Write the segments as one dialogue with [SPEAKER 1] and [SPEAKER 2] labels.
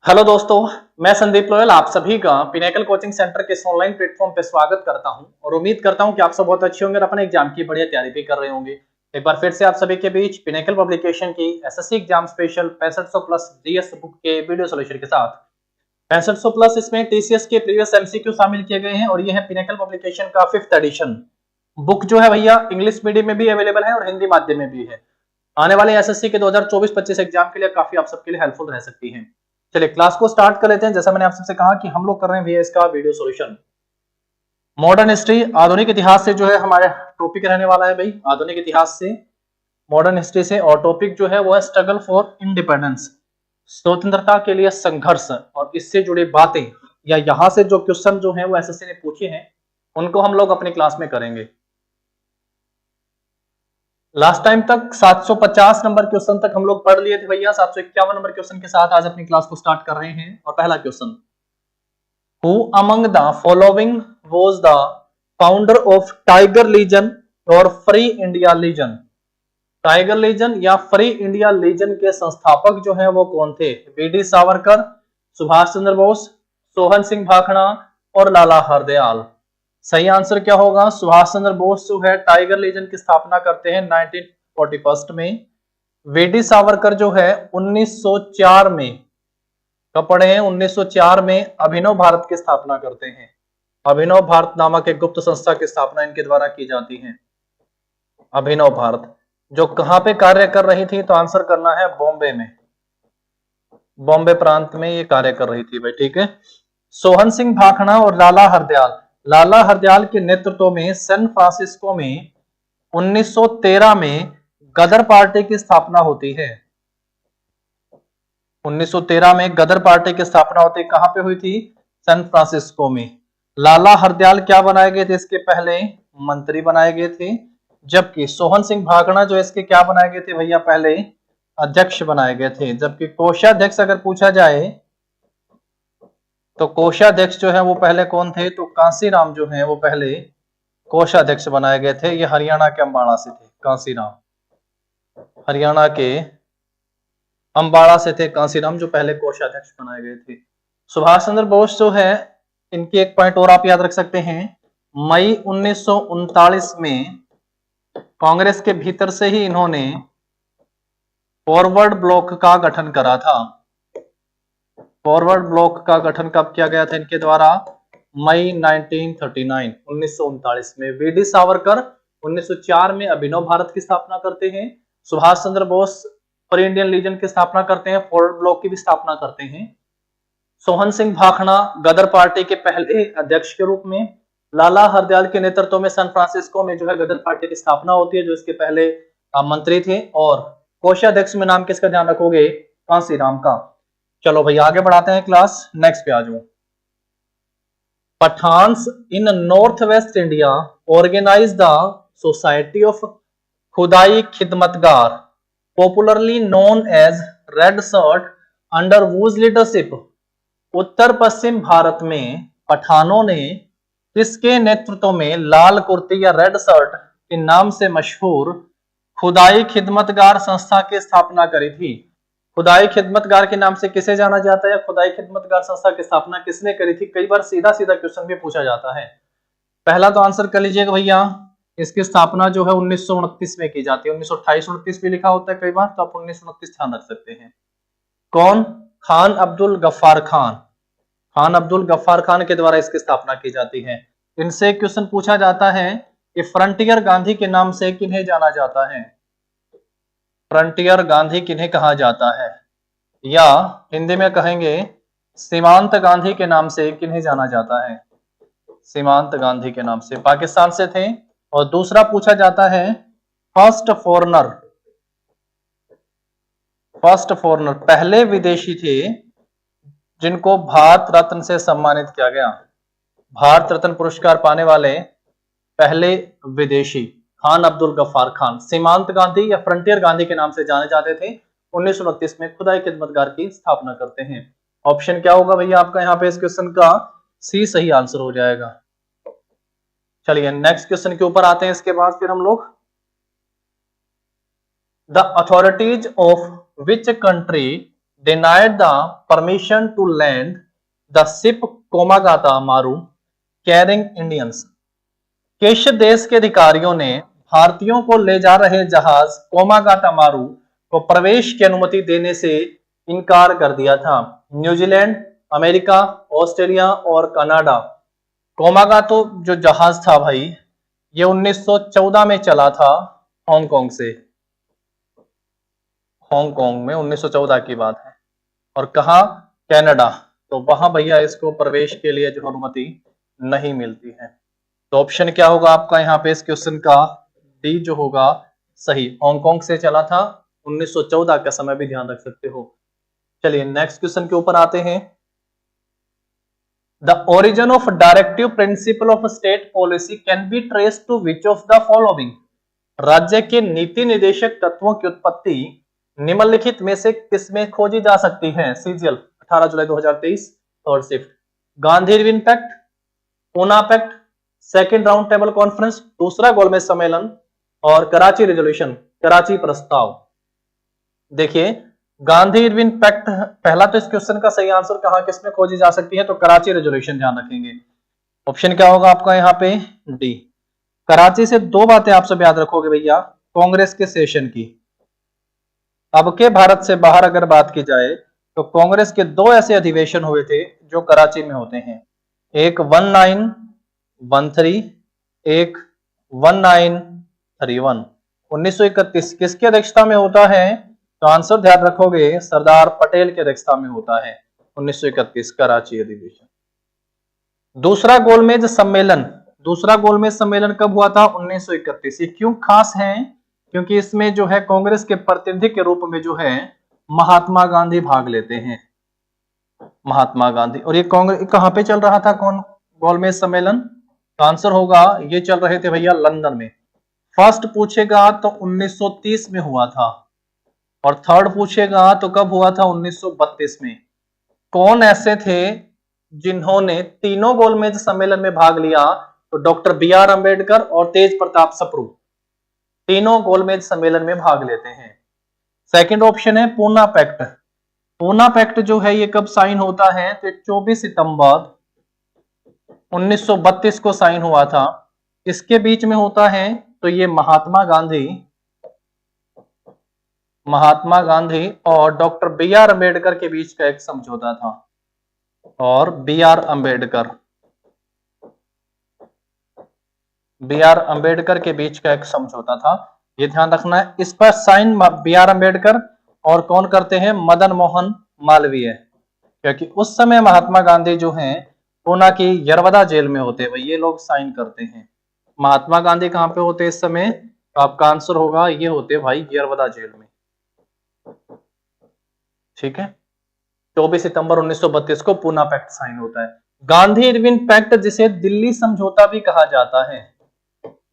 [SPEAKER 1] Hello दोस्तों, मैं Sandeep loyal आप सभी का पिनेकल कोचिंग सेंटर के इस ऑनलाइन प्लेटफॉर्म पे स्वागत करता हूं और उम्मीद करता हूं कि आप सब बहुत अच्छे होंगे और अपने एग्जाम की बढ़िया तैयारी भी कर रहे होंगे। एक बार फिर से आप सभी के बीच पिनेकल पब्लिकेशन की SSC exam special 6500 plus GS book के वीडियो सॉल्यूशन के साथ 6500 प्लस इसमें टीसीएस के प्रीवियस एमसीक्यू शामिल किए गए हैं और ये है पिनेकल पब्लिकेशन का 5th एडिशन। बुक जो है भैया इंग्लिश मीडियम में भी अवेलेबल है और हिंदी माध्यम में भी है। आने वाले एसएससी के 2024-25 एग्जाम के लिए काफी आप सबके लिए हेल्पफुल रह सकती है। चलिए क्लास को स्टार्ट कर लेते हैं। जैसा मैंने आप सबसे कहा कि हम लोग कर रहे हैं भैया इसका वीडियो सॉल्यूशन। मॉडर्न हिस्ट्री आधुनिक इतिहास से जो है हमारा टॉपिक रहने वाला है भाई, आधुनिक इतिहास से मॉडर्न हिस्ट्री से, और टॉपिक जो है वो है स्ट्रगल फॉर इंडिपेंडेंस, स्वतंत्रता के लिए संघर्ष, और इससे जुड़ी बातें या यहाँ से जो क्वेश्चन जो है वो एसएससी ने पूछे हैं उनको हम लोग अपनी क्लास में करेंगे। लास्ट टाइम तक 750 नंबर क्वेश्चन तक हम लोग पढ़ लिए थे भैया। 751 नंबर क्वेश्चन के साथ आज अपनी क्लास को स्टार्ट कर रहे हैं। और पहला question, who among the following was the founder of tiger legion और free India legion? Tiger legion या फ्री इंडिया लीजन के संस्थापक जो है वो कौन थे? बीडी सावरकर, सुभाष चंद्र बोस, सोहन सिंह भाखड़ा और लाला हरदयाल। सही आंसर क्या होगा? सुभाष चंद्र बोस जो है टाइगर लीजन की स्थापना करते हैं 1941 में। वीडी सावरकर जो है 1904 में, कब पढ़े हैं? 1904 में अभिनव भारत की स्थापना करते हैं। अभिनव भारत नामक एक गुप्त संस्था की स्थापना इनके द्वारा की जाती है। अभिनव भारत जो कहां पे कार्य कर रही थी? तो आंसर करना है बॉम्बे में, बॉम्बे प्रांत में ये कार्य कर रही थी भाई, ठीक है। सोहन सिंह भाखड़ा और लाला हरदयाल, लाला हरदयाल के नेतृत्व में सैन फ्रांसिस्को में 1913 में गदर पार्टी की स्थापना होती है। 1913 में गदर पार्टी की स्थापना होती है। कहां पे हुई थी? सैन फ्रांसिस्को में। लाला हरदयाल क्या बनाए गए थे? इसके पहले मंत्री बनाए गए थे, जबकि सोहन सिंह भाखड़ा जो इसके क्या बनाए गए थे भैया? पहले अध्यक्ष बनाए गए थे। जबकि कोषाध्यक्ष अगर पूछा जाए तो कोषाध्यक्ष जो है वो पहले कौन थे? तो कांसीराम जो है वो पहले कोषाध्यक्ष बनाए गए थे। ये हरियाणा के अंबाड़ा से थे। कांसीराम हरियाणा के अंबाड़ा से थे कांसीराम, जो पहले कोषाध्यक्ष बनाए गए थे। सुभाष चंद्र बोस जो है, इनकी एक पॉइंट और आप याद रख सकते हैं, मई 1939 में कांग्रेस के भीतर से ही इन्होंने फॉरवर्ड ब्लॉक का गठन करा था। फॉरवर्ड ब्लॉक का गठन कब किया गया था इनके द्वारा? मई 1939 में। वीडी सावरकर 1904 में अभिनव भारत की स्थापना करते हैं। Subhash Chandra Bose free Indian legion की स्थापना करते हैं, फॉरवर्ड ब्लॉक की भी स्थापना करते हैं। सोहन सिंह भाखड़ा गदर पार्टी के पहले अध्यक्ष के रूप में। लाला हरदयाल के नेतृत्व में सैन फ्रांसिस्को में जो है गदर पार्टी की स्थापना होती है, जो इसके पहले मंत्री थे। और कोषाध्यक्ष में नाम किसका ध्यान रखोगे? कांसीराम का। चलो भैया आगे बढ़ाते हैं क्लास, नेक्स्ट पे आ जाओ। Pathans in north west India organize the society of Khudai Khidmatgar, popularly known as red shirt, under whose leadership? उत्तर पश्चिम भारत में पठानों ने किसके नेतृत्व में लाल कुर्ती या रेड शर्ट के नाम से मशहूर खुदाई खिदमतगार संस्था की स्थापना करी थी? खुदाई खिदमतगार के नाम से किसे जाना जाता है? खुदाई खिदमतगार संस्था की स्थापना किसने करी थी? कई बार सीधा सीधा क्वेश्चन भी पूछा जाता है। पहला तो आंसर कर लीजिएगा भैया, इसकी स्थापना जो है 1929 में की जाती है। 1928-29 भी लिखा होता है कई बार, तो आप 1929 ध्यान रख सकते हैं। कौन? खान अब्दुल गफ्फार खान। खान अब्दुल गफ्फार खान के द्वारा इसकी स्थापना की जाती है। इनसे क्वेश्चन पूछा जाता है कि फ्रंटियर गांधी के नाम से किन्हें जाना जाता है? फ्रंटियर गांधी किन्हें कहा जाता है? या हिंदी में कहेंगे सीमांत गांधी के नाम से किन्हें जाना जाता है? सीमांत गांधी के नाम से, पाकिस्तान से थे। और दूसरा पूछा जाता है फर्स्ट फॉरेनर। फर्स्ट फॉरेनर पहले विदेशी थे जिनको भारत रत्न से सम्मानित किया गया। भारत रत्न पुरस्कार पाने वाले पहले विदेशी खान अब्दुल गफ्फार खान। सीमांत गांधी या फ्रंटियर गांधी के नाम से जाने जाते थे। 1929 में खुदाई खिदमतगार की स्थापना करते हैं। ऑप्शन क्या होगा भैया आपका यहाँ पे? इस क्वेश्चन का सी सही आंसर हो जाएगा। चलिए नेक्स्ट क्वेश्चन के ऊपर आते हैं। इसके बाद फिर हम लोग, the authorities of which country denied the permission to land the ship Komagata Maru carrying Indians. किस देश के अधिकारियों ने भारतीयों को ले जा रहे जहाज कोमागाटा मारू को प्रवेश की अनुमति देने से इनकार कर दिया था? न्यूजीलैंड, अमेरिका, ऑस्ट्रेलिया और कनाडा। कोमागाटो जो जहाज था भाई, ये 1914 में चला था हांगकांग से। हांगकांग में 1914 की बात है। और कहा? कनाडा। तो वहां भैया इसको प्रवेश के लिए जो अनुमति नहीं मिलती है। तो ऑप्शन क्या होगा आपका यहाँ पे इस क्वेश्चन का? डी जो होगा सही। हांगकांग से चला था 1914 का समय भी ध्यान रख सकते हो। चलिए नेक्स्ट क्वेश्चन के ऊपर आते हैं। The origin of directive principle of state policy can be traced to which of the following? राज्य के नीति निर्देशक तत्वों की उत्पत्ति निम्नलिखित में से किसमें खोजी जा सकती है? सीजीएल 18 जुलाई 2023 third shift. Gandhi Irwin pact, Poona pact, second round table conference, दूसरा गोलमेज सम्मेलन और कराची रेजोल्यूशन, कराची प्रस्ताव। देखिए गांधी इरविन पैक्ट पहला, तो इस क्वेश्चन का सही आंसर कहां किसमें खोजी जा सकती है? तो कराची रेजोल्यूशन ध्यान रखेंगे। ऑप्शन क्या होगा आपका यहाँ पे? डी। कराची से दो बातें आप सब याद रखोगे भैया, कांग्रेस के सेशन की। अब के भारत से बाहर अगर बात की जाए तो कांग्रेस के दो ऐसे अधिवेशन हुए थे जो कराची में होते हैं। एक 1913, एक 1931। 1931 किसकी अध्यक्षता में होता है? तो आंसर ध्यान रखोगे सरदार पटेल की अध्यक्षता में होता है 1931 कराची अधिवेशन। दूसरा गोलमेज सम्मेलन, दूसरा गोलमेज सम्मेलन कब हुआ था? 1931। ये क्यों खास है? क्योंकि इसमें जो है कांग्रेस के प्रतिनिधि के रूप में जो है महात्मा गांधी भाग लेते हैं, महात्मा गांधी। और ये कांग्रेस कहां पे चल रहा था कौन गोलमेज सम्मेलन? आंसर होगा ये चल रहे थे भैया लंदन में। फर्स्ट पूछेगा तो 1930 में हुआ था और थर्ड पूछेगा तो कब हुआ था? 1932 में। कौन ऐसे थे जिन्होंने तीनों गोलमेज सम्मेलन में भाग लिया? तो डॉक्टर बी आर अंबेडकर और तेज प्रताप सप्रू तीनों गोलमेज सम्मेलन में भाग लेते हैं। सेकंड ऑप्शन है पूना पैक्ट। पूना पैक्ट जो है ये कब साइन होता है? तो 24 सितंबर 1932 को साइन हुआ था। इसके बीच में होता है तो ये महात्मा गांधी और डॉक्टर बी आर अंबेडकर के बीच का एक समझौता था। और बी आर अंबेडकर के बीच का एक समझौता था, ये ध्यान रखना है। इस पर साइन बी आर अंबेडकर और कौन करते हैं? मदन मोहन मालवीय। क्योंकि उस समय महात्मा गांधी जो हैं पूना की यरवदा जेल में होते हैं, ये लोग साइन करते हैं। महात्मा गांधी कहां पे होते इस समय? तो आपका आंसर होगा ये होते भाई यरवदा जेल में। ठीक है, 24 सितंबर 1932 को पूना पैक्ट साइन होता है। गांधी इरविन पैक्ट जिसे दिल्ली समझौता भी कहा जाता है,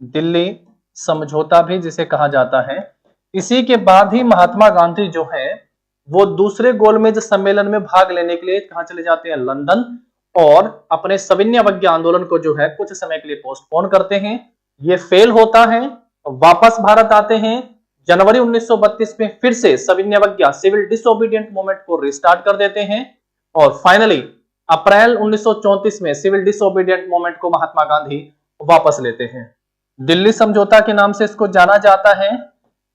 [SPEAKER 1] दिल्ली समझौता भी जिसे कहा जाता है, इसी के बाद ही महात्मा गांधी जो है वो दूसरे गोलमेज सम्मेलन में भाग लेने के लिए कहां चले जाते हैं? लंदन। और अपने सविनय अवज्ञा आंदोलन को जो है कुछ समय के लिए पोस्टपोन करते हैं। ये फेल होता है, वापस भारत आते हैं। जनवरी 1932 में फिर से सविनय अवज्ञा सिविल डिसोबीडिएंट मूवमेंट को रिस्टार्ट कर देते हैं। और फाइनली अप्रैल 1934 में सिविल डिसोबीडिएंट मूवमेंट को महात्मा गांधी वापस लेते हैं। दिल्ली समझौता के नाम से इसको जाना जाता है।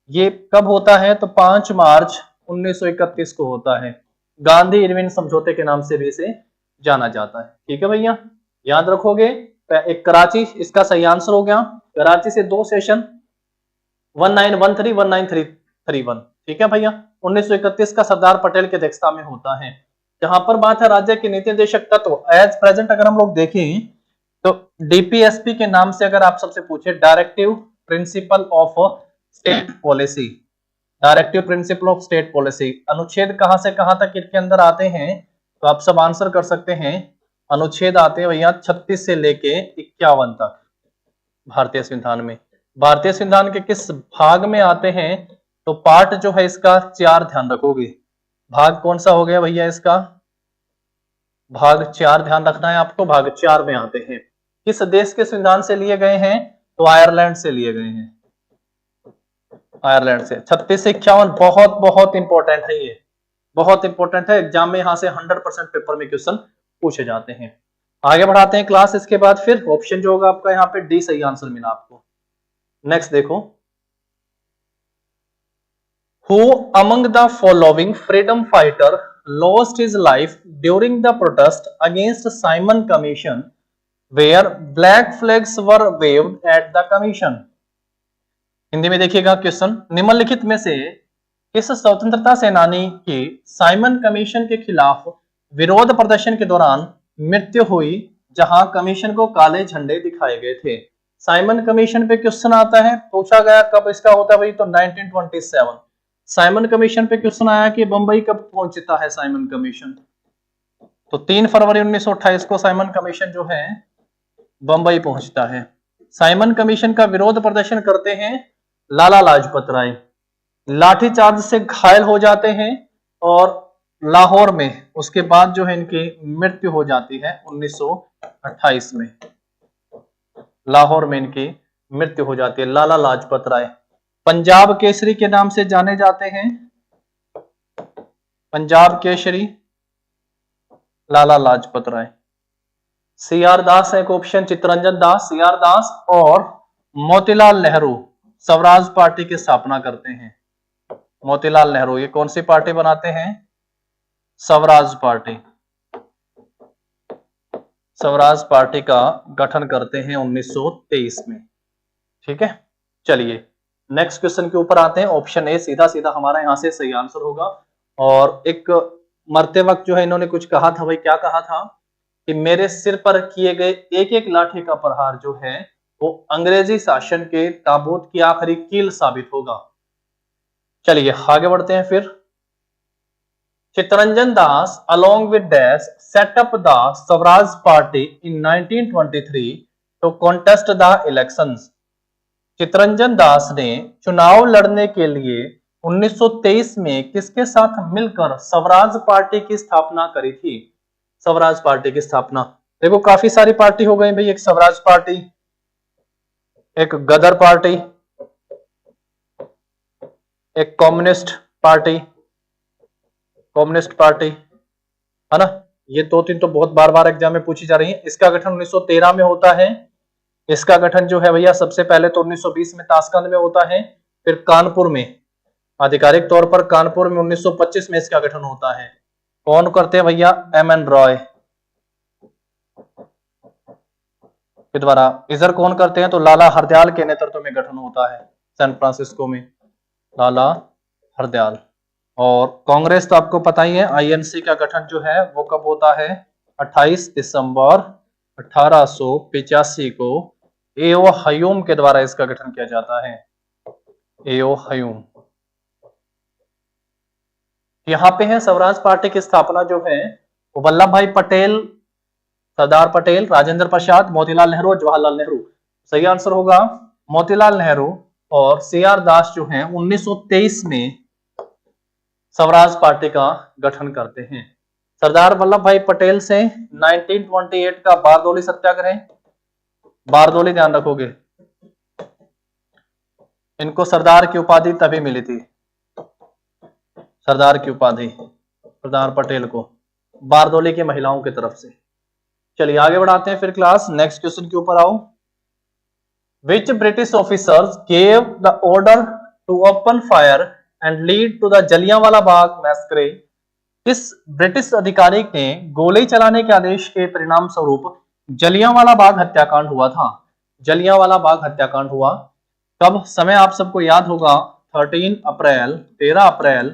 [SPEAKER 1] ये कब होता है? तो 5 मार्च 1931 को होता है। गांधी इरविन समझौते के नाम से भी इसे जाना जाता है। ठीक है भैया, याद रखोगे। एक कराची इसका सही आंसर हो गया। कराची से दो सेशन 1913 1931। ठीक है भैया, 1931 का सरदार पटेल की अध्यक्षता में होता है। जहां पर बात है राज्य के नीति निर्देशक तत्व, एज प्रेजेंट अगर हम लोग देखें तो डीपीएसपी के नाम से अगर आप सबसे पूछे directive principle of state policy, directive principle of state policy, अनुच्छेद कहां से कहां तक इसके अंदर आते हैं? तो आप सब आंसर कर सकते हैं। अनुच्छेद आते हैं भैया 36 से लेके 51 तक भारतीय संविधान में। भारतीय संविधान के किस भाग में आते हैं? तो पार्ट जो है इसका 4 ध्यान रखोगे। भाग कौन सा हो गया भैया इसका? भाग 4 ध्यान रखना है आपको। भाग 4 में आते हैं। किस देश के संविधान से लिए गए हैं? तो आयरलैंड से लिए गए हैं, आयरलैंड से। 36 से 51 बहुत बहुत इंपॉर्टेंट है ये, बहुत इंपॉर्टेंट है, एग्जाम में यहां से 100% पेपर में क्वेश्चन पूछे जाते हैं। आगे बढ़ाते हैं क्लास। इसके बाद फिर ऑप्शन जो होगा आपका यहाँ पे डी सही आंसर मिला आपको। नेक्स्ट देखो, who among the following freedom fighter lost his life during the protest against Simon commission where black flags were waved at the commission. Hindi में देखिएगा क्वेश्चन, निम्नलिखित में से किस स्वतंत्रता सेनानी की साइमन कमीशन के खिलाफ विरोध प्रदर्शन के दौरान मृत्यु हुई जहां कमीशन को काले झंडे दिखाए गए थे। साइमन कमीशन पे क्वेश्चन आता है, पूछा गया कब इसका होता है भाई, तो 1927। साइमन कमीशन पे क्वेश्चन आया कि बंबई कब पहुंचता है साइमन कमीशन, तो 3 फरवरी 1928 को साइमन कमीशन जो है बंबई पहुंचता है। साइमन कमीशन का विरोध प्रदर्शन करते हैं लाला लाजपत राय, लाठीचार्ज से घायल हो जाते हैं और लाहौर में उसके बाद जो है इनकी मृत्यु हो जाती है 1928 में। लाहौर में इनकी मृत्यु हो जाती है। लाला लाजपत राय पंजाब केसरी के नाम से जाने जाते हैं, पंजाब केसरी लाला लाजपत राय। सी आर दास एक ऑप्शन, चित्तरंजन दास, सी आर दास और मोतीलाल नेहरू स्वराज पार्टी की स्थापना करते हैं। मोतीलाल नेहरू ये कौन सी पार्टी बनाते हैं, स्वराज पार्टी। स्वराज पार्टी का गठन करते हैं 1923 में। ठीक है, चलिए नेक्स्ट क्वेश्चन के ऊपर आते हैं। ऑप्शन ए सीधा सीधा हमारा यहां से सही आंसर होगा। और एक मरते वक्त जो है इन्होंने कुछ कहा था भाई, क्या कहा था कि मेरे सिर पर किए गए एक एक लाठी का प्रहार जो है वो अंग्रेजी शासन के ताबूत की आखिरी कील साबित होगा। चलिए आगे बढ़ते हैं फिर। Chittaranjan Das along with Dash set up the Swaraj Party in 1923 to contest the elections। Chittaranjan Das ने चुनाव लड़ने के लिए 1923 में किसके साथ मिलकर स्वराज पार्टी की स्थापना करी थी। स्वराज पार्टी की स्थापना, देखो काफी सारी पार्टी हो गई भाई, एक स्वराज पार्टी, एक गदर पार्टी, एक कम्युनिस्ट पार्टी, कम्युनिस्ट पार्टी है ना। ये 2-3 तो बहुत बार बार एग्जाम में पूछी जा रही है। इसका गठन 1913 में होता है। इसका गठन जो है भैया सबसे पहले तो 1920 में ताशकंद में होता है, फिर कानपुर में, आधिकारिक तौर पर कानपुर में 1925 में इसका गठन होता है। कौन करते हैं भैया, एम.एन. रॉय के द्वारा। इधर कौन करते हैं, तो लाला हरदयाल के नेतृत्व में गठन होता है सैन फ्रांसिस्को में, लाला हरदयाल। और कांग्रेस तो आपको पता ही है, आईएनसी का गठन जो है वो कब होता है, 28 दिसंबर 1885 को एओ हयूम के द्वारा इसका गठन किया जाता है। एओ हयूम यहां पे है। स्वराज पार्टी की स्थापना जो है वो वल्लभ भाई पटेल, सरदार पटेल, राजेंद्र प्रसाद, मोतीलाल नेहरू और जवाहरलाल नेहरू। सही आंसर होगा मोतीलाल नेहरू और सी आर दास जो है 1923 में स्वराज पार्टी का गठन करते हैं। सरदार वल्लभ भाई पटेल से 1928 का बारदोली सत्याग्रह, बारदोली ध्यान रखोगे, इनको सरदार की उपाधि तभी मिली थी, सरदार की उपाधि सरदार पटेल को बारदोली की महिलाओं की तरफ से। चलिए आगे बढ़ाते हैं फिर क्लास। नेक्स्ट क्वेश्चन के ऊपर आओ। Which British officers gave the order to open fire and lead to the Jallianwala Bagh massacre. इस ब्रिटिश अधिकारी ने गोली चलाने के आदेश के परिणाम स्वरूप जलियांवाला बाग हत्याकांड हुआ था। जलियांवाला बाग हत्याकांड हुआ कब, समय आप सबको याद होगा, 13 अप्रैल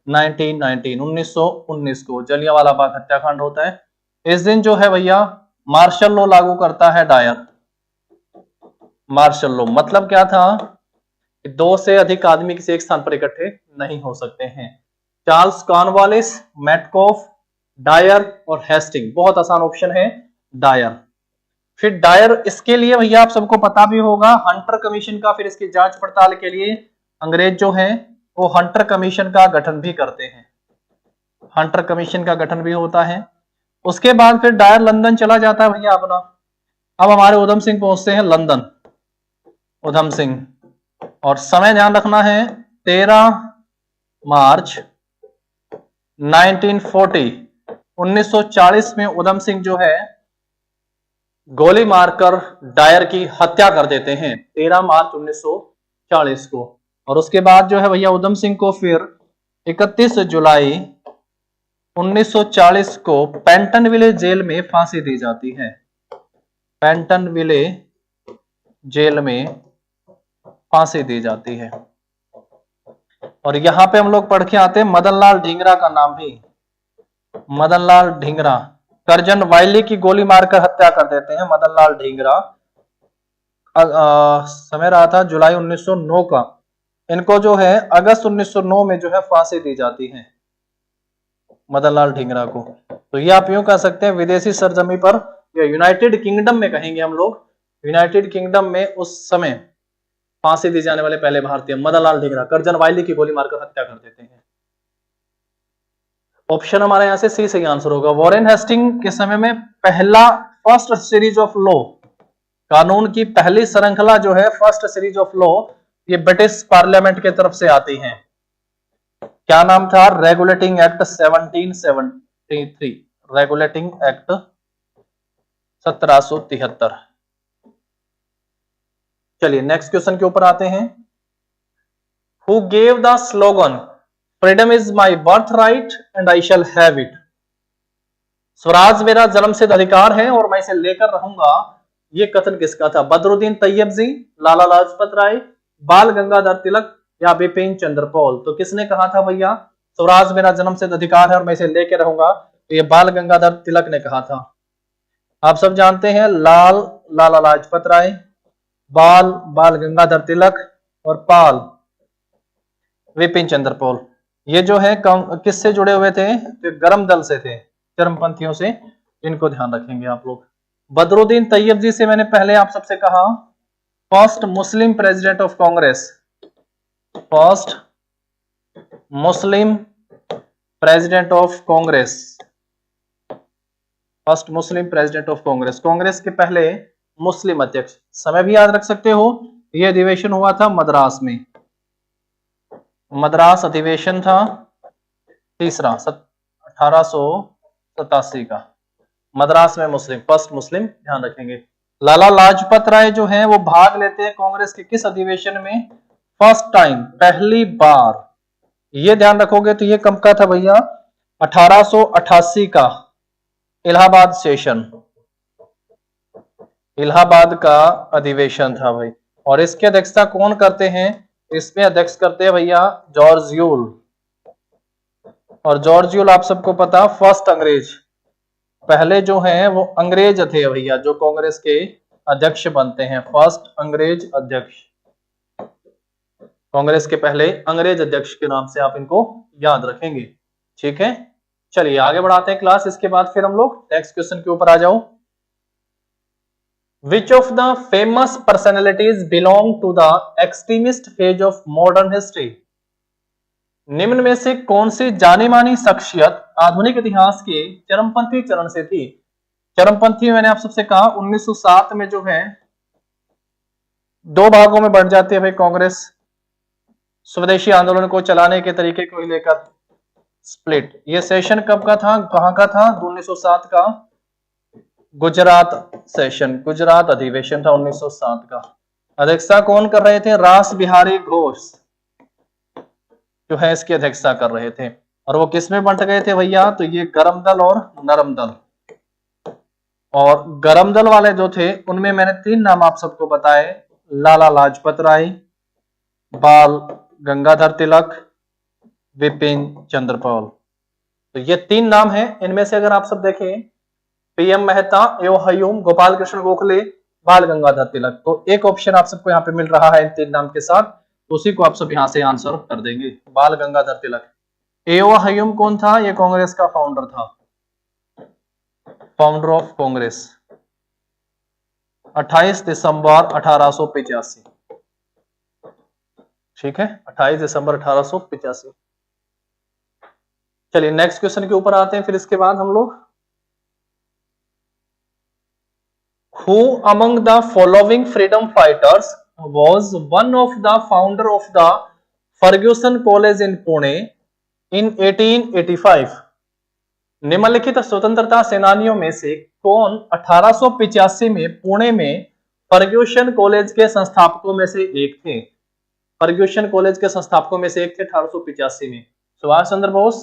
[SPEAKER 1] 1919 को जलियांवाला बाग हत्याकांड होता है। इस दिन जो है भैया मार्शल लॉ लागू करता है डायर। मार्शल लॉ मतलब क्या था, 2 से अधिक आदमी किसी एक स्थान पर इकट्ठे नहीं हो सकते हैं। चार्ल्स कॉर्नवालिस, मैटकॉफ, डायर और हेस्टिंग। बहुत आसान ऑप्शन है डायर। फिर डायर, इसके लिए भैया आप सबको पता भी होगा, हंटर कमीशन का, फिर इसकी जांच पड़ताल के लिए अंग्रेज जो है वो हंटर कमीशन का गठन भी करते हैं। हंटर कमीशन का गठन भी होता है। उसके बाद फिर डायर लंदन चला जाता है भैया अपना। अब हमारे उधम सिंह पहुंचते हैं लंदन, उधम सिंह, और समय ध्यान रखना है 13 मार्च 1940 1940 में उधम सिंह जो है गोली मारकर डायर की हत्या कर देते हैं 13 मार्च 1940 को। और उसके बाद जो है भैया उधम सिंह को फिर 31 जुलाई 1940 को पेंटनविले जेल में फांसी दी जाती है। पेंटनविले जेल में फांसी दी जाती है। और यहां पे हम लोग पढ़ के आते हैं मदनलाल ढींगरा का नाम भी। मदनलाल ढींगरा करजन वायली की गोली मारकर हत्या कर देते हैं मदनलाल ढींगरा। समय रहा था जुलाई 1909 का। इनको जो है अगस्त 1909 में जो है फांसी दी जाती है मदनलाल ढींगरा को। तो ये आप यूं कह सकते हैं विदेशी सरजमी पर या यूनाइटेड किंगडम में कहेंगे हम लोग, यूनाइटेड किंगडम में उस समय फांसी दी जाने वाले पहले भारतीय मदनलाल ढींगरा करजन वायली की गोली मारकर हत्या कर देते हैं। ऑप्शन हमारे यहां से सी सही आंसर होगा। वॉरेन हेस्टिंग के समय में फर्स्ट सीरीज ऑफ लॉ, कानून की पहली श्रृंखला जो है फर्स्ट सीरीज ऑफ लॉ, ये ब्रिटिश पार्लियामेंट की तरफ से आती है। क्या नाम था? Regulating act 1773, regulating act 1773। चलिए नेक्स्ट क्वेश्चन के ऊपर आते हैं। Who gave the slogan freedom is my birth right and I shall have it? Swaraj मेरा जन्मसिद्ध अधिकार है और मैं इसे लेकर रहूंगा, ये कथन किसका था? बदरुद्दीन तैयब जी, लाला लाजपत राय, बाल गंगाधर तिलक या बिपिन चंद्र पॉल? तो किसने कहा था भैया स्वराज मेरा जन्मसिद्ध अधिकार है और मैं इसे लेकर रहूंगा? तो ये बाल गंगाधर तिलक ने कहा था। आप सब जानते हैं लाला लाजपत राय, बाल गंगाधर तिलक और पाल विपिन चंद्र पॉल। ये जो है किससे जुड़े हुए थे? तो गरम दल से थे, चरमपंथियों से। इनको ध्यान रखेंगे आप लोग। बदरुद्दीन तैयब जी से मैंने पहले आप सबसे कहा first Muslim president of Congress, first Muslim president of Congress, first Muslim president of Congress, Congress के पहले मुस्लिम अध्यक्ष। समय भी याद रख सकते हो, यह अधिवेशन हुआ था मद्रास में, मद्रास अधिवेशन था तीसरा 1887 का, मद्रास में मुस्लिम, फर्स्ट मुस्लिम, ध्यान रखेंगे। लाला लाजपत राय जो हैं वो भाग लेते हैं कांग्रेस के किस अधिवेशन में? फर्स्ट टाइम, पहली बार। ये ध्यान रखोगे तो ये कब का था भैया? 1888 का इलाहाबाद सेशन, इलाहाबाद का अधिवेशन था भाई। और इसकी अध्यक्षता कौन करते हैं? इसमें अध्यक्ष करते हैं भैया जॉर्ज यूल। और जॉर्ज यूल आप सबको पता फर्स्ट अंग्रेज, पहले जो हैं वो अंग्रेज थे भैया जो कांग्रेस के अध्यक्ष बनते हैं, फर्स्ट अंग्रेज अध्यक्ष, कांग्रेस के पहले अंग्रेज अध्यक्ष के नाम से आप इनको याद रखेंगे। ठीक है, चलिए आगे बढ़ाते हैं क्लास। इसके बाद फिर हम लोग नेक्स्ट क्वेश्चन के ऊपर आ जाओ। Which of the famous personalities belong to the extremist phase of modern history? निम्न में से कौन सी जानी मानी शख्सियत आधुनिक इतिहास के चरमपंथी चरण से थी? चरमपंथी मैंने आप सबसे कहा 1907 में जो है दो भागों में बढ़ जाती है भाई कांग्रेस, स्वदेशी आंदोलन को चलाने के तरीके को लेकर स्प्लिट। ये सेशन कब का था, कहां का था? 1907 का गुजरात सेशन, गुजरात अधिवेशन था 1907 का। अध्यक्षता कौन कर रहे थे? रास बिहारी घोष जो है इसकी अध्यक्षता कर रहे थे। और वो किस में बंट गए थे भैया? तो ये गरम दल और नरम दल। और गरम दल वाले जो थे उनमें मैंने तीन नाम आप सबको बताए, लाला लाजपत राय, बाल गंगाधर तिलक, विपिन चंद्र पॉल। तो ये तीन नाम हैं। इनमें से अगर आप सब देखें पीएम मेहता, एओ हयूम, गोपाल कृष्ण गोखले, बाल गंगाधर तिलक, तो एक ऑप्शन आप सबको यहाँ पे मिल रहा है इन तीन नाम के साथ, तो उसी को आप सब यहाँ से आंसर कर देंगे, बाल गंगाधर तिलक। एओ हयूम कौन था? ये कांग्रेस का फाउंडर था, फाउंडर ऑफ कांग्रेस, 28 दिसंबर 1885। ठीक है, 28 दिसंबर 1885। चलिए नेक्स्ट क्वेश्चन के ऊपर आते हैं फिर इसके बाद हम लोग। Who among the following freedom fighters was one of the founder of the Ferguson College in Pune इन 1885 निम्नलिखित स्वतंत्रता सेनानियों में से कौन 1885 में पुणे में फर्ग्यूसन कॉलेज के संस्थापकों में से एक थे? फर्ग्यूसन कॉलेज के संस्थापकों में से एक थे 1885 में सुभाष चंद्र बोस।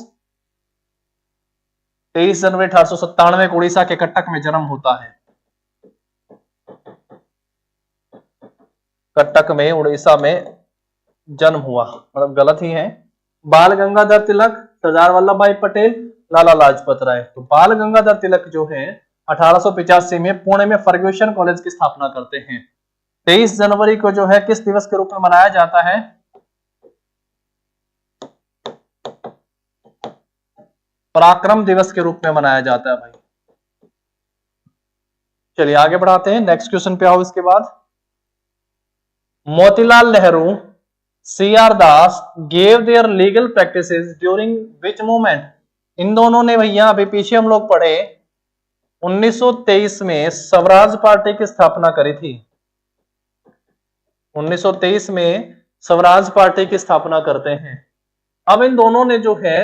[SPEAKER 1] 23 जनवरी 1897 को उड़ीसा के कटक में जन्म होता है। कटक में उड़ीसा में जन्म हुआ, मतलब गलत ही है। बाल गंगाधर तिलक, सरदार वल्लभ भाई पटेल, लाला लाजपत राय। तो बाल गंगाधर तिलक जो है 1885 में पुणे में फर्ग्यूसन कॉलेज की स्थापना करते हैं। 23 जनवरी को जो है किस दिवस के रूप में मनाया जाता है? पराक्रम दिवस के रूप में मनाया जाता है भाई। चलिए आगे बढ़ाते हैं, नेक्स्ट क्वेश्चन पे आओ। इसके बाद Motilal Nehru, C R Das gave their legal practices during which movement? इन दोनों ने भैया अभी पीछे हम लोग पढ़े 1923 में स्वराज पार्टी की स्थापना करी थी। 1923 में स्वराज पार्टी की स्थापना करते हैं। अब इन दोनों ने जो है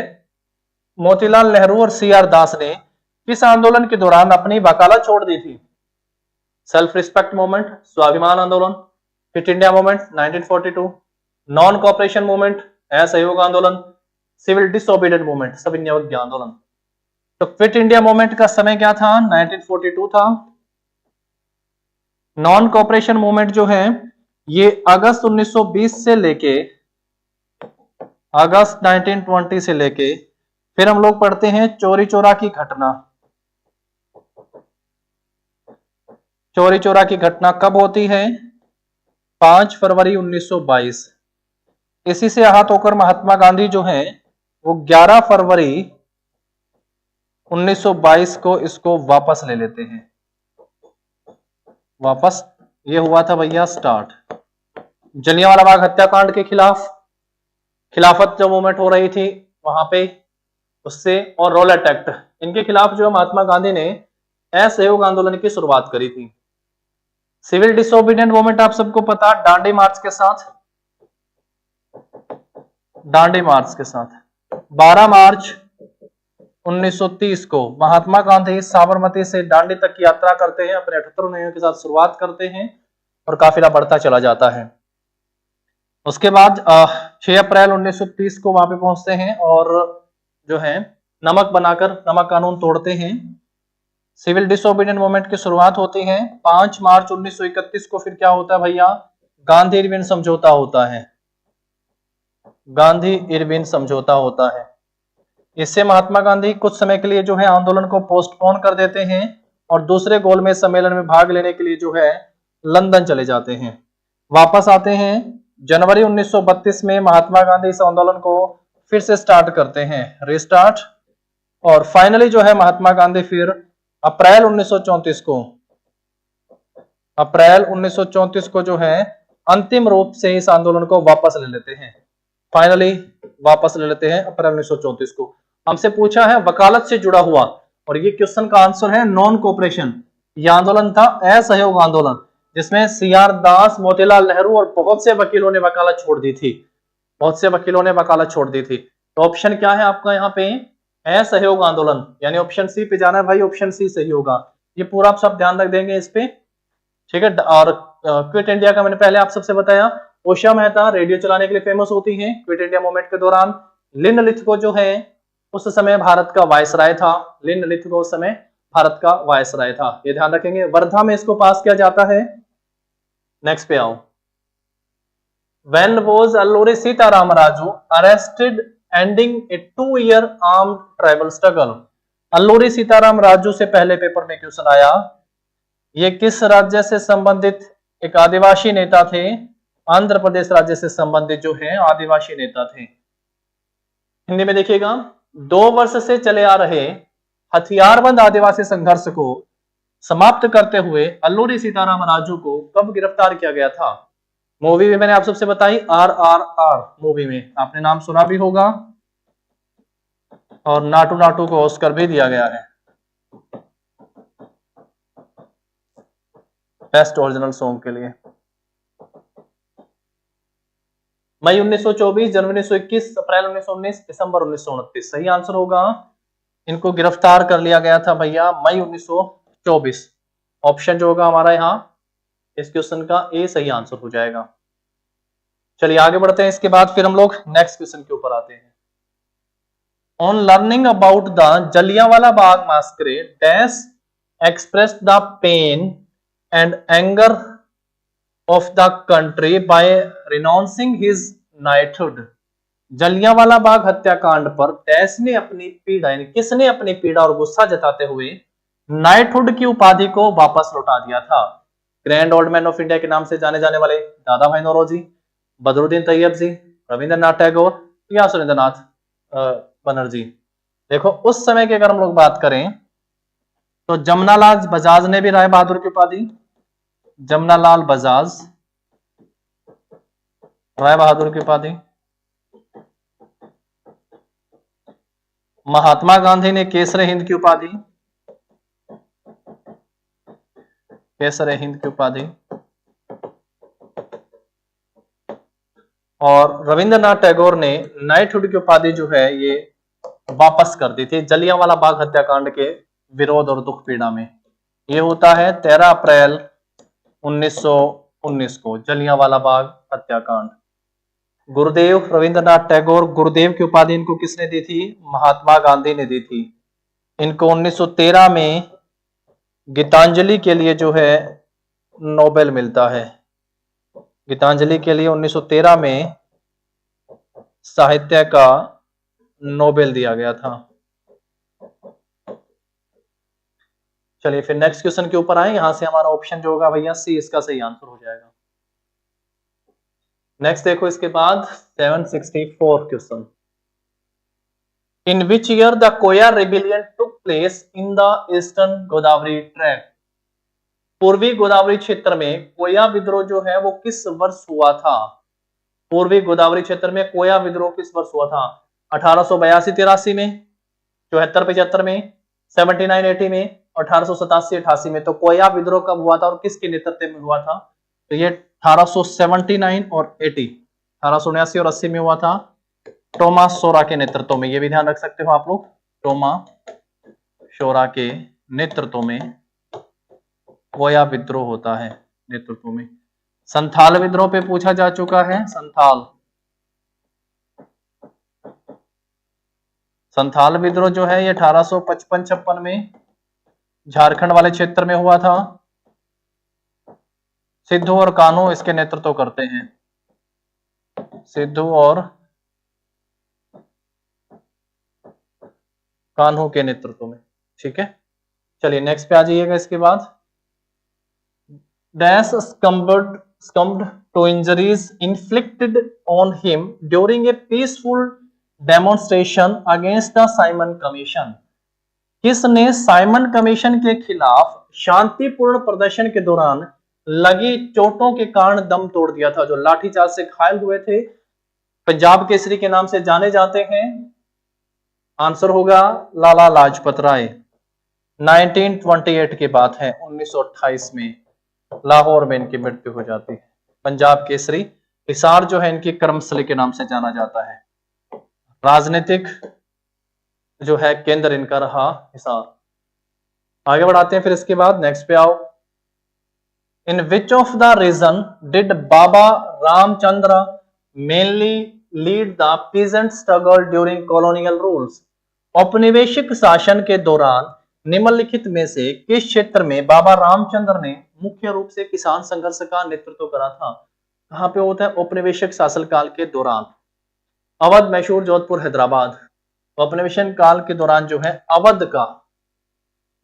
[SPEAKER 1] मोतीलाल नेहरू और सी आर दास ने किस आंदोलन के दौरान अपनी वकालत छोड़ दी थी? सेल्फ रिस्पेक्ट मूवमेंट, स्वाभिमान आंदोलन, fit India movement 1942, non cooperation movement, असहयोग आंदोलन, सिविल डिसोबीडिएंट मूवमेंट, सविनय अवज्ञा आंदोलन। तो फिट इंडिया मूवमेंट का समय क्या था? 1942 था। नॉन कोऑपरेशन मूवमेंट जो है ये अगस्त 1920 से लेके अगस्त 1920 से लेके फिर हम लोग पढ़ते हैं चौरी चौरा की घटना। चौरी चौरा की घटना कब होती है? 5 फरवरी 1922। इसी से आहत होकर महात्मा गांधी जो है वो 11 फरवरी 1922 को इसको वापस ले लेते हैं। वापस ये हुआ था भैया स्टार्ट जलियांवाला बाग हत्याकांड के खिलाफ, खिलाफत जो मूवमेंट हो रही थी वहां पे, उससे, और रॉलेट एक्ट, इनके खिलाफ जो महात्मा गांधी ने असहयोग आंदोलन की शुरुआत करी थी। सिविल डिसोबीडिएंट मूवमेंट आप सबको पता, डांडी मार्च के साथ, डांडी मार्च के साथ 12 मार्च 1930 को महात्मा गांधी साबरमती से दांडी तक की यात्रा करते हैं, अपने 78 अनुयायियों के साथ शुरुआत करते हैं और काफिला बढ़ता चला जाता है। उसके बाद 6 अप्रैल 1930 को वहां पे पहुंचते हैं और जो है नमक बनाकर नमक कानून तोड़ते हैं। सिविल डिसोबीडिएंट मूवमेंट की शुरुआत होती है। 5 मार्च 1931 को फिर क्या होता है भैया? गांधी इरविन समझौता होता है। गांधी इरविन समझौता होता है। इससे महात्मा गांधी कुछ समय के लिए जो है आंदोलन को पोस्टपोन कर देते हैं और दूसरे गोलमेज सम्मेलन में भाग लेने के लिए जो है लंदन चले जाते हैं। वापस आते हैं जनवरी 1932 में महात्मा गांधी इस आंदोलन को फिर से स्टार्ट करते हैं, रिस्टार्ट। और फाइनली जो है महात्मा गांधी फिर अप्रैल 1934 को जो है अंतिम रूप से इस आंदोलन को वापस ले लेते हैं। फाइनली वापस ले लेते हैं अप्रैल 1934 को। हमसे पूछा है वकालत से जुड़ा हुआ, और ये क्वेश्चन का आंसर है नॉन कोऑपरेशन। ये आंदोलन था असहयोग आंदोलन, जिसमें सी आर दास, मोतीलाल नेहरू और बहुत से वकीलों ने वकालत छोड़ दी थी। बहुत से वकीलों ने वकालत छोड़ दी थी। तो ऑप्शन क्या है आपका यहाँ पे? असहयोग आंदोलन, यानी ऑप्शन सी पे जाना है भाई, ऑप्शन सी सही होगा। ये पूरा आप सब ध्यान रख देंगे इस पे, ठीक है। और क्विट इंडिया का मैंने पहले आप सबसे बताया, उषा मेहता रेडियो चलाने के लिए फेमस होती हैं क्विट इंडिया मूवमेंट के दौरान। लिन लिथगो जो है उस समय भारत का वायसराय था। लिन लिथगो उस समय भारत का वायसराय था, ये ध्यान रखेंगे। वर्धा में इसको पास किया जाता है। नेक्स्ट पे आओ। When was Alluri Sitaram Raju arrested, ending a 2-year armed tribal struggle? Alluri Sitaram Raju से पहले पेपर में क्वेश्चन आया। ये किस राज्य से संबंधित एक आदिवासी नेता थे? आंध्र प्रदेश राज्य से संबंधित जो है आदिवासी नेता थे। हिंदी में देखिएगा, 2 वर्ष से चले आ रहे हथियारबंद आदिवासी संघर्ष को समाप्त करते हुए अल्लूरी सीताराम राजू को कब गिरफ्तार किया गया था? मूवी भी मैंने आप सबसे बताई, RRR मूवी में आपने नाम सुना भी होगा, और नाटू नाटू को ऑस्कर भी दिया गया है बेस्ट ओरिजिनल सॉन्ग के लिए। मई 1924, जनवरी 1921, अप्रैल 1919, दिसंबर 1929। सही आंसर होगा, इनको गिरफ्तार कर लिया गया था भैया मई 1924। ऑप्शन जो होगा हमारा यहाँ इस क्वेश्चन का ए सही आंसर हो जाएगा। चलिए आगे बढ़ते हैं, इसके बाद फिर हम लोग नेक्स्ट क्वेश्चन के ऊपर आते हैं। On learning about the Jallianwala Bagh massacre, Dash expressed the pain and anger of the country by renouncing his knighthood. Jallianwala Bagh हत्याकांड पर डैश ने अपनी पीड़ा, यानी किसने अपनी पीड़ा और गुस्सा जताते हुए नाइटहुड की उपाधि को वापस लौटा दिया था? Grand old man of India के नाम से जाने जाने वाले दादा भाई नौरोजी, बदरुद्दीन तैयब जी, रविंद्रनाथ टैगोर या सुरेंद्रनाथ बनर्जी। देखो उस समय की अगर हम लोग बात करें तो जमनालाल बजाज ने भी राय बहादुर की उपाधि, जमनालाल बजाज राय बहादुर की उपाधि, महात्मा गांधी ने केसरे हिंद की उपाधि, केसरे हिंद की उपाधि, और रविंद्रनाथ टैगोर ने नाइटहुड की उपाधि जो है ये वापस कर दी थी जलियांवाला बाग हत्याकांड के विरोध और दुख पीड़ा में। ये होता है 13 अप्रैल 1919 को जलियांवाला बाग हत्याकांड। गुरुदेव रविंद्रनाथ टैगोर, गुरुदेव की उपाधि इनको किसने दी थी? महात्मा गांधी ने दी थी। इनको 1913 में गीतांजलि के लिए जो है नोबेल मिलता है। गीतांजलि के लिए 1913 में साहित्य का नोबेल दिया गया था। चलिए फिर नेक्स्ट क्वेश्चन के ऊपर आए, यहां से हमारा ऑप्शन जो होगा भैया सी इसका सही आंसर हो जाएगा। नेक्स्ट देखो इसके बाद 764 question. In which year the Koya rebellion took place in the eastern Godavari tract? पूर्वी गोदावरी क्षेत्र में कोया विद्रोह जो है वो किस वर्ष हुआ था? पूर्वी गोदावरी क्षेत्र में कोया विद्रोह किस वर्ष हुआ था? 1882-83 में, 74-75 में, 79-80 में, 1887-88 में। तो कोया विद्रोह कब हुआ था और किसके नेतृत्व में हुआ था? तो ये 1879 और 80, 1879 और 80 में हुआ था टोमास सोरा के नेतृत्व में। ये भी ध्यान रख सकते हो आप लोग, टोमास सोरा के नेतृत्व में कोया विद्रोह होता है नेतृत्व में। संथाल विद्रोह पे पूछा जा चुका है, संथाल विद्रोह जो है ये 1855-56 में झारखंड वाले क्षेत्र में हुआ था। सिद्धू और कान्हू इसके नेतृत्व करते हैं, सिद्धू और कान्हू के नेतृत्व में। ठीक है, चलिए नेक्स्ट पे आ जाइएगा। इसके बाद dash succumbed to injuries inflicted on him during a peaceful demonstration against the Simon Commission? किसने साइमन कमीशन के खिलाफ शांतिपूर्ण प्रदर्शन के दौरान लगी चोटों के कारण दम तोड़ दिया था? जो लाठीचार्ज से घायल हुए थे, पंजाब केसरी के नाम से जाने जाते हैं। आंसर होगा लाला लाजपत राय। 1928 की बात है, 1928 में लाहौर में इनकी मृत्यु हो जाती है। पंजाब केसरी, हिसार जो है इनकी कर्मस्थली के नाम से जाना जाता है। राजनीतिक जो है केंद्र इनका रहा हिसार। आगे बढ़ाते हैं फिर इसके बाद नेक्स्ट पे आओ। In which of the region did Baba Ramchandra mainly lead the peasant struggle during colonial rules? औपनिवेशिक शासन के दौरान निम्नलिखित में से किस क्षेत्र में बाबा रामचंद्र ने मुख्य रूप से किसान संघर्ष का नेतृत्व करा था? कहां पे होता है? औपनिवेशिक शासन काल के दौरान। अवध, मैसूर, जोधपुर, हैदराबाद। औपनिवेशिक काल के दौरान जो है अवध का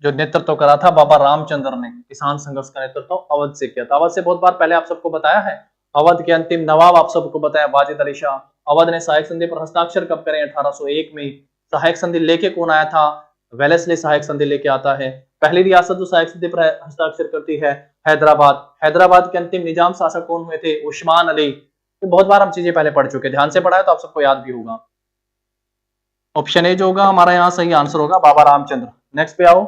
[SPEAKER 1] जो नेतृत्व करा था बाबा रामचंद्र ने, किसान संघर्ष का नेतृत्व अवध से किया था। अवध से बहुत बार पहले आप सबको बताया है। अवध के अंतिम नवाब आप सबको बताया वाजिद अली शाह। अवध ने सहायक संधि पर हस्ताक्षर कब करे? 1801 में। सहायक संधि लेके कौन आया था? वेलेस्ली सहायक संधि लेके आता है। पहली रियासत जो सहायक संधि पर हस्ताक्षर करती है हैदराबाद। हैदराबाद के अंतिम निजाम शासक कौन हुए थे? उस्मान अली। तो बहुत बार हम चीजें पहले पढ़ चुके, ध्यान से पढ़ा है तो आप सबको याद भी होगा। ऑप्शन ए जो होगा हमारा यहाँ सही आंसर होगा बाबा रामचंद्र। नेक्स्ट पे आओ।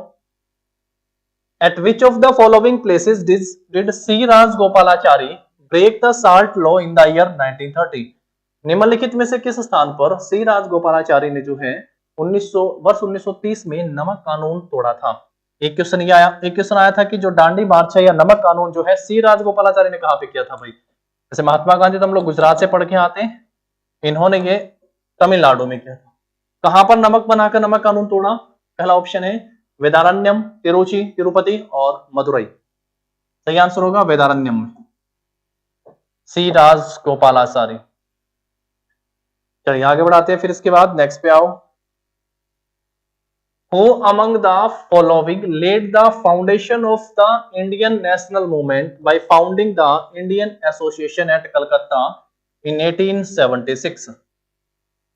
[SPEAKER 1] At which of the following places did C Rajagopalachari break the salt law in the year 1930? निम्नलिखित में से किस स्थान पर सी राजगोपालाचारी ने जो है 1930 में नमक कानून तोड़ा था? एक क्वेश्चन आया था कि जो डांडी मार्च है या नमक कानून जो है सी राजगोपालाचारी ने कहां पे किया था भाई? जैसे महात्मा गांधी तो हम लोग गुजरात से पढ़ के आते हैं, इन्होंने ये तमिलनाडु में किया था। कहां पर नमक बनाकर नमक कानून तोड़ा? पहला ऑप्शन है वेदारण्यम, तिरुचि, तिरुपति और मदुरई। सही आंसर होगा वेदारण्यम में, सी राजगोपालाचारी। चलिए आगे बढ़ाते हैं फिर इसके बाद नेक्स्ट पे आओ। Who among the following laid the foundation of the Indian national movement by founding the Indian Association at Calcutta in 1876?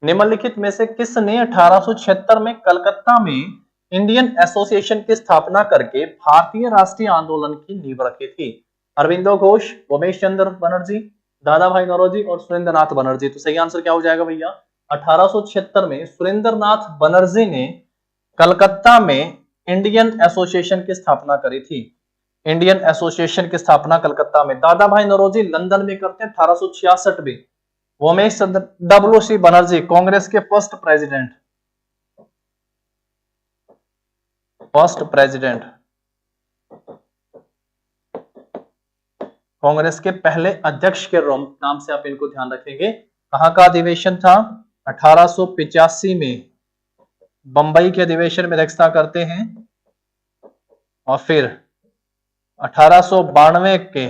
[SPEAKER 1] निम्नलिखित में से किसने 1876 में कलकत्ता में इंडियन एसोसिएशन की स्थापना करके भारतीय राष्ट्रीय आंदोलन की नींव रखी थी? अरविंदो घोष, उमेश चंद्र बनर्जी, दादा भाई नौरोजी और सुरेंद्रनाथ बनर्जी। तो सही आंसर क्या हो जाएगा भैया? 1876 में सुरेंद्रनाथ बनर्जी ने कलकत्ता में इंडियन एसोसिएशन की स्थापना करी थी। इंडियन एसोसिएशन की स्थापना कलकत्ता में। दादा भाई नौरोजी लंदन में करते हैं 1866 में। उमेश चंद्र डब्ल्यू.सी. बनर्जी कांग्रेस के फर्स्ट प्रेसिडेंट, कांग्रेस के पहले अध्यक्ष के नाम से आप इनको ध्यान रखेंगे। कहां का अधिवेशन था? 1885 में बंबई के अधिवेशन में अध्यक्षता करते हैं और फिर 1892 के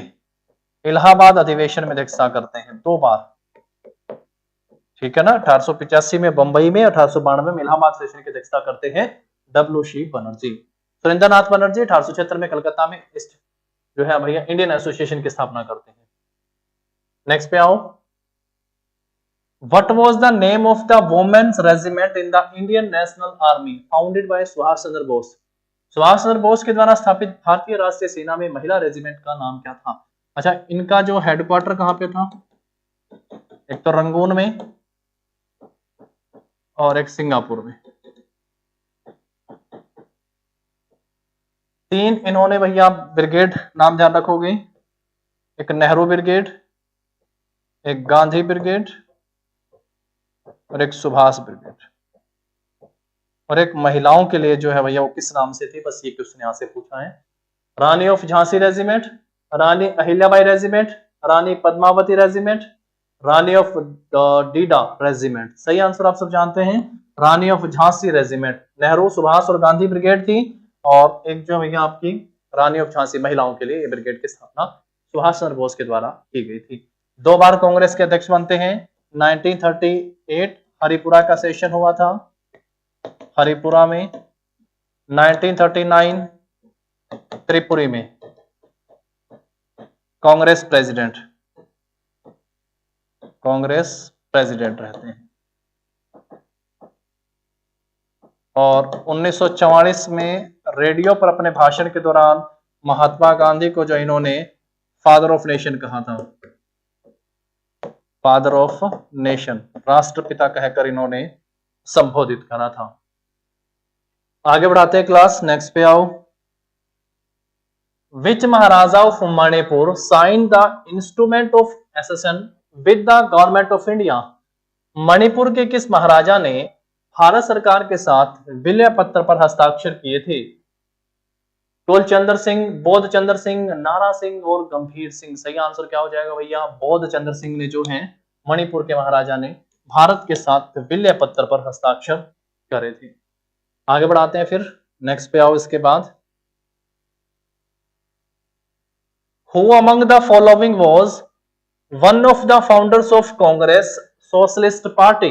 [SPEAKER 1] इलाहाबाद अधिवेशन में अध्यक्षता करते हैं, 2 बार। ठीक है ना, 1885 में बंबई में, 1892 में इलाहाबाद सेशन की अध्यक्षता करते हैं डब्ल्यू.सी. बनर्जी। सुरेंद्रनाथ बनर्जी 1876 में कलकत्ता में जो है भैया इंडियन एसोसिएशन की स्थापना करते हैं। नेक्स्ट पे आओ। What was the name of the women's regiment in the Indian National Army founded by Subhash Chandra Bose? Subhash Chandra Bose के द्वारा स्थापित भारतीय राष्ट्रीय सेना में महिला रेजिमेंट का नाम क्या था? अच्छा, इनका जो हेडक्वार्टर कहां पे था? एक तो रंगून में और एक सिंगापुर में। 3 इन्होंने भैया ब्रिगेड नाम ध्यान रखोगे, एक नेहरू ब्रिगेड, एक गांधी ब्रिगेड और एक सुभाष ब्रिगेड। और एक महिलाओं के लिए जो है भैया वो किस नाम से थी, बस ये क्वेश्चन यहां से पूछा है। Rani of Jhansi regiment, Rani Ahilyabai regiment, Rani Padmavati regiment, Rani of Didda regiment. सही आंसर आप सब जानते हैं, रानी ऑफ झांसी रेजिमेंट। नेहरू, सुभाष और गांधी ब्रिगेड थी और एक जो भैया आपकी रानी ऑफ झांसी महिलाओं के लिए ये ब्रिगेड की स्थापना सुभाष चंद्र बोस के द्वारा की गई थी। 2 बार कांग्रेस के अध्यक्ष बनते हैं। 1938 हरिपुरा का सेशन हुआ था, हरिपुरा में। 1939 त्रिपुरी में कांग्रेस प्रेसिडेंट रहते हैं। और 1944 में रेडियो पर अपने भाषण के दौरान महात्मा गांधी को जो इन्होंने फादर ऑफ नेशन कहा था, फादर ऑफ नेशन, राष्ट्रपिता कहकर इन्होंने संबोधित करा था। आगे बढ़ाते हैं क्लास, नेक्स्ट पे आओ। Which Maharaja of Manipur sign the instrument of accession with the government of India? Manipur के किस महाराजा ने भारत सरकार के साथ विलय पत्र पर हस्ताक्षर किए थे? कुलचंद्र सिंह, बोध चंद्र सिंह, नारा सिंह और गंभीर सिंह। सही आंसर क्या हो जाएगा भैया? बोध चंद्र सिंह ने जो है मणिपुर के महाराजा ने भारत के साथ विलय पत्र पर हस्ताक्षर करे थे। आगे बढ़ाते हैं फिर, नेक्स्ट पे आओ। इसके बाद Who among the following was one of the founders of Congress Socialist Party?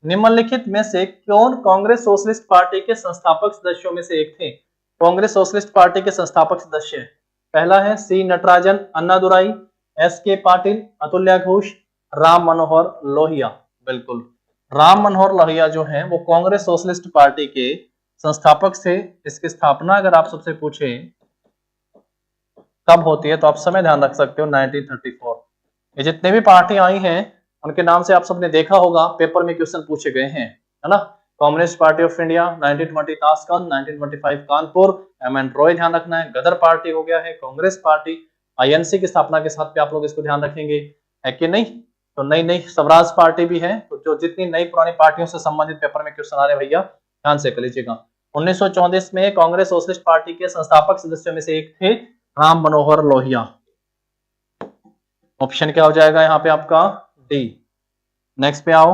[SPEAKER 1] निम्नलिखित में से कौन कांग्रेस सोशलिस्ट पार्टी के संस्थापक सदस्यों में से एक थे? कांग्रेस सोशलिस्ट पार्टी के संस्थापक सदस्य, पहला है सी नटराजन, अन्नादुराई, एस के पाटिल, अतुल्य घोष, राम मनोहर लोहिया। बिल्कुल, राम मनोहर लोहिया जो है वो कांग्रेस सोशलिस्ट पार्टी के संस्थापक थे। इसकी स्थापना अगर आप सबसे पूछे कब होती है तो आप समय ध्यान रख सकते हो, 1934। ये जितने भी पार्टी आई हैं उनके नाम से आप सबने देखा होगा, पेपर में क्वेश्चन पूछे गए हैं, है ना। Communist party of India 1920 Tashkent, 1925 Kanpur, M.N.. Roy ध्यान रखना है। गदर पार्टी हो गया है, कांग्रेस पार्टी, आईएनसी की स्थापना के साथ भी आप लोग इसको ध्यान रखेंगे, है कि नहीं। तो नई नई स्वराज पार्टी भी है। तो जो जितनी नई पुरानी पार्टियों से संबंधित पेपर में क्वेश्चन आ रहे भैया ध्यान से कर लीजिएगा। 1934 में कांग्रेस सोशलिस्ट पार्टी के संस्थापक सदस्यों में से एक थे राम मनोहर लोहिया। ऑप्शन क्या हो जाएगा यहाँ पे आपका डी। नेक्स्ट पे आओ,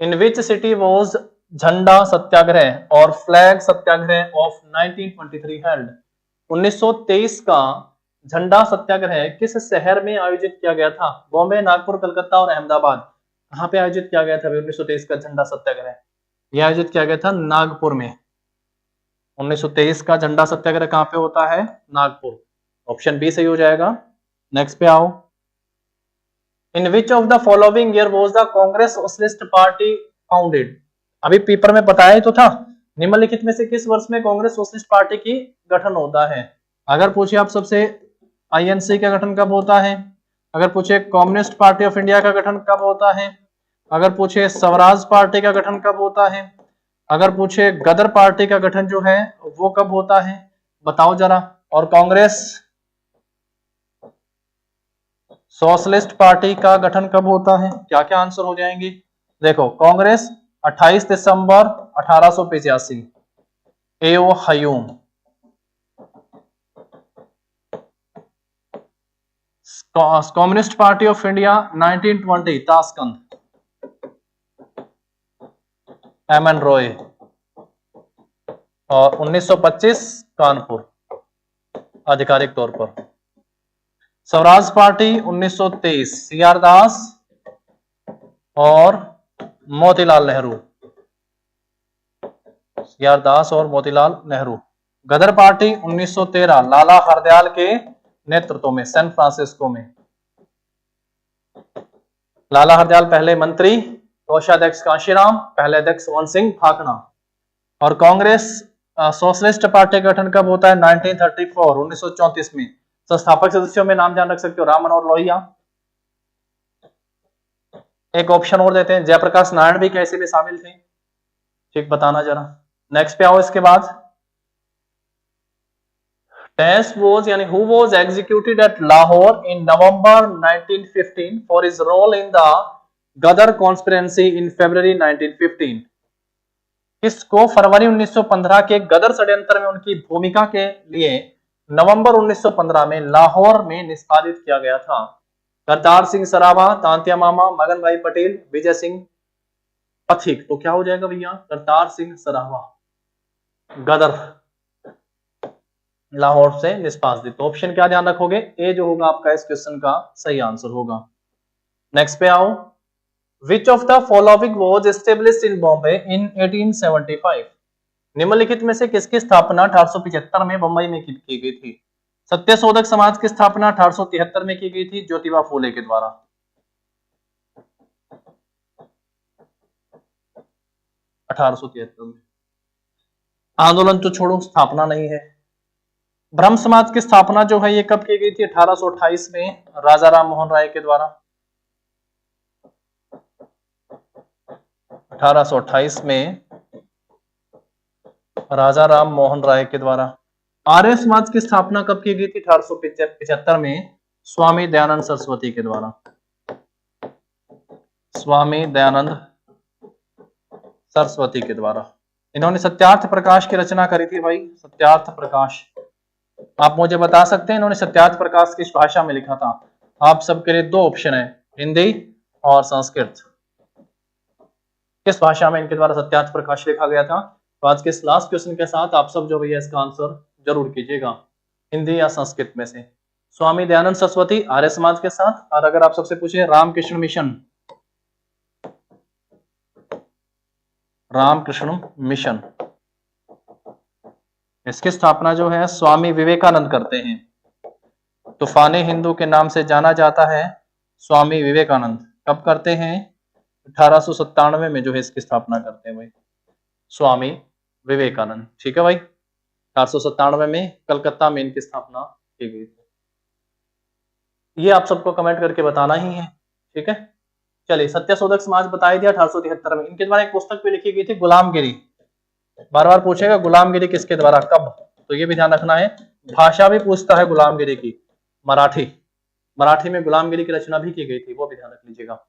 [SPEAKER 1] इन विच सिटी वॉज झंडा सत्याग्रह और फ्लैग सत्याग्रह ऑफ 1923 हेल्ड। 1923 का झंडा सत्याग्रह किस शहर में आयोजित किया गया था? बॉम्बे, नागपुर, कलकत्ता और अहमदाबाद। कहां पे आयोजित किया गया था 1923 का झंडा सत्याग्रह? यह आयोजित किया गया था नागपुर में। 1923 का झंडा सत्याग्रह कहां पे होता है? नागपुर। ऑप्शन बी सही हो जाएगा। नेक्स्ट पे आओ, in which of the following year was the Congress socialist party founded. अभी पेपर में बताया ही तो था, निम्नलिखित में से किस वर्ष में कांग्रेस सोशलिस्ट पार्टी की गठन होता है? अगर पूछे आप सबसे आईएनसी का गठन कब होता है, अगर पूछे कम्युनिस्ट पार्टी ऑफ इंडिया का गठन कब होता है, अगर पूछे स्वराज पार्टी का गठन कब होता है, अगर पूछे गदर पार्टी का गठन जो है वो कब होता है, बताओ जरा। और कांग्रेस सोशलिस्ट पार्टी का गठन कब होता है? क्या क्या आंसर हो जाएंगे? देखो, कांग्रेस 28 दिसंबर 1885, A O Hume. Communist party of India 1920, Tashkent, M N Roy. और 1925 कानपुर आधिकारिक तौर पर। Swaraj party 1923, C R Das और मोतीलाल नेहरू, सी आर दास और मोतीलाल नेहरू। गदर पार्टी 1913, लाला हरदयाल के नेतृत्व में, सैन फ्रांसिस्को में। लाला हरदयाल पहले मंत्री, कोषाध्यक्ष कांशीराम, पहले अध्यक्ष वन सिंह भाकना। और कांग्रेस सोशलिस्ट पार्टी का गठन कब होता है? 1934, 1934 में। संस्थापक सदस्यों में नाम ध्यान रख सकते हो, राम मनोहर लोहिया। एक ऑप्शन और देते हैं, जयप्रकाश नारायण भी कैसे में शामिल थे, ठीक बताना जरा। नेक्स्ट पे आओ। इसके बाद डैश वॉज यानी who was executed at Lahore in November 1915 for his role in the Ghadar conspiracy in February 1915। किसको फरवरी 1915 के गदर षड्यंत्र में उनकी भूमिका के लिए नवंबर 1915 में लाहौर में निष्पादित किया गया था? करतार सिंह सराभा, तांत्या मामा, मगन भाई पटेल, विजय सिंह पथिक। तो क्या हो जाएगा भैया? करतार सिंह सराभा गदर लाहौर से निष्पादित। तो ऑप्शन क्या ध्यान रखोगे? ए जो होगा आपका इस क्वेश्चन का सही आंसर होगा। नेक्स्ट पे आओ, which of the following was established in Bombay in 1875। निम्नलिखित में से किसकी स्थापना 1875 में बंबई में की गई थी? सत्यशोधक समाज की स्थापना 1873 में की गई थी ज्योतिबा फूले के द्वारा। 1873 में। आंदोलन तो छोड़ो, स्थापना नहीं है। ब्रह्म समाज की स्थापना जो है ये कब की गई थी? 1828 में राजा राम मोहन राय के द्वारा। 1828 में राजा राम मोहन राय के द्वारा। आर्य समाज की स्थापना कब की गई थी? 1875 में स्वामी दयानंद सरस्वती के द्वारा। स्वामी दयानंद सरस्वती के द्वारा। इन्होंने सत्यार्थ प्रकाश की रचना करी थी भाई, सत्यार्थ प्रकाश। आप मुझे बता सकते हैं इन्होंने सत्यार्थ प्रकाश किस भाषा में लिखा था? आप सबके लिए दो ऑप्शन है, हिंदी और संस्कृत। किस भाषा में इनके द्वारा सत्यार्थ प्रकाश लिखा गया था? तो आज के इस लास्ट क्वेश्चन के साथ आप सब जो भैया इसका आंसर जरूर कीजिएगा, हिंदी या संस्कृत में से। स्वामी दयानंद सरस्वती आर्य समाज के साथ, और अगर आप सबसे पूछे रामकृष्ण मिशन, रामकृष्ण मिशन, इसकी स्थापना जो है स्वामी विवेकानंद करते हैं। तूफानी हिंदू के नाम से जाना जाता है स्वामी विवेकानंद। कब करते हैं? 1897 में जो है इसकी स्थापना करते हैं भाई स्वामी विवेकानंद। ठीक है भाई, 1897 में कलकत्ता में इनकी स्थापना की गई थी। ये आप सबको कमेंट करके बताना ही है। ठीक है, चलिए सत्यशोधक समाज बताया दिया 1873 में। इनके द्वारा एक पुस्तक भी लिखी गई थी, गुलामगिरी। बार बार पूछेगा गुलामगिरी किसके द्वारा, कब, तो ये भी ध्यान रखना है। भाषा भी पूछता है गुलामगिरी की, मराठी। मराठी में गुलामगिरी की रचना भी की गई थी, वो भी ध्यान रख लीजिएगा।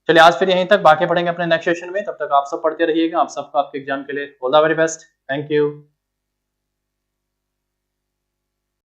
[SPEAKER 1] चलिए आज फिर यहीं तक, बाकी पढ़ेंगे अपने नेक्स्ट सेशन में। तब तक आप सब पढ़ते रहिएगा। आप सबको आपके एग्जाम के लिए all the very best. Thank you.